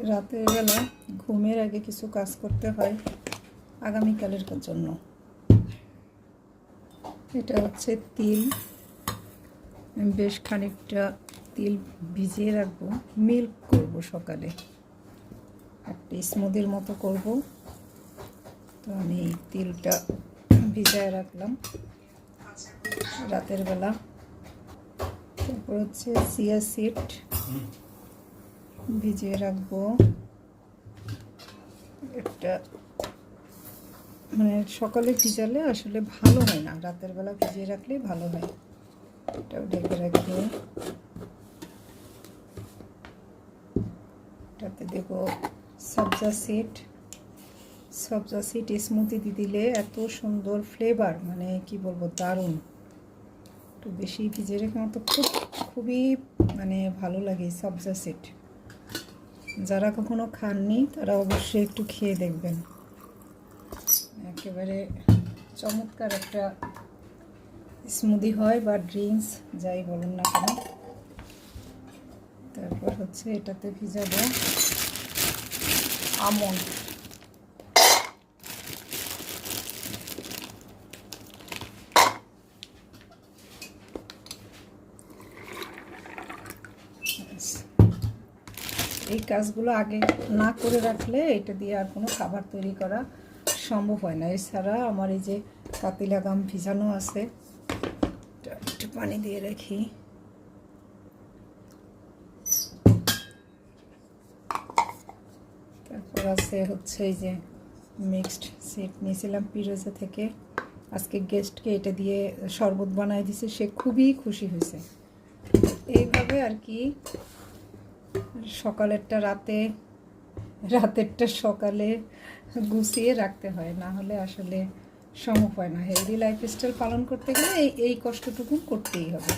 রাতের বেলা ঘুমের আগে কিছু কাজ করতে হয় আগামীকালের জন্য। এটা হচ্ছে তিল। আমি বেশ খানিকটা তিল ভিজিয়ে রাখবো, মিল্ক করব সকালে, একটা স্মুদির মতো করব। তো আমি তিলটা ভিজায় রাখলাম রাতের বেলা। তারপর হচ্ছে চিয়া সিড ভিজিয়ে রাখবো একটা, মানে সকালে ভিজালে আসলে ভালো হয় না, রাতের বেলা ভিজিয়ে রাখলে ভালো হয়। এটাও ঢেকে রাখবো। এটাতে দেব সবজা সিড। সবজা সিড স্মুদি দিলে এত সুন্দর ফ্লেভার, মানে কি বলবো, দারুণ। একটু বেশি ভিজে রেখে আমার তো খুবই মানে ভালো লাগে সবজা সিড। যারা কখনো খাননি তারা অবশ্যই একটু খেয়ে দেখবেন, একেবারে চমৎকার একটা স্মুদি হয় বা ড্রিঙ্কস যাই বলুন না কেন। তারপর হচ্ছে এটাতে ভিজাবো আমন্ড। এই কাজগুলো আগে না করে রাখলে এটা দিয়ে আর কোনো খাবার তৈরি করা সম্ভব হয় না। এছাড়া আমার এই যে কাতিলাগাম ভিজানো আছে, একটু পানি দিয়ে রাখি। তারপর আছে হচ্ছে এই যে মিক্সড সিড নিয়েছিলাম পিরোজা থেকে, আজকে গেস্টকে এটা দিয়ে শরবত বানাই দিছে, সে খুবই খুশি হয়েছে। এইভাবে আর কি সকালেরটা রাতে, রাতেরটা সকালে গুছিয়ে রাখতে হয়, না হলে আসলে সম্ভব হয় না। হেলদি লাইফস্টাইল পালন করতে গেলে এই কষ্টটুকু করতেই হবে।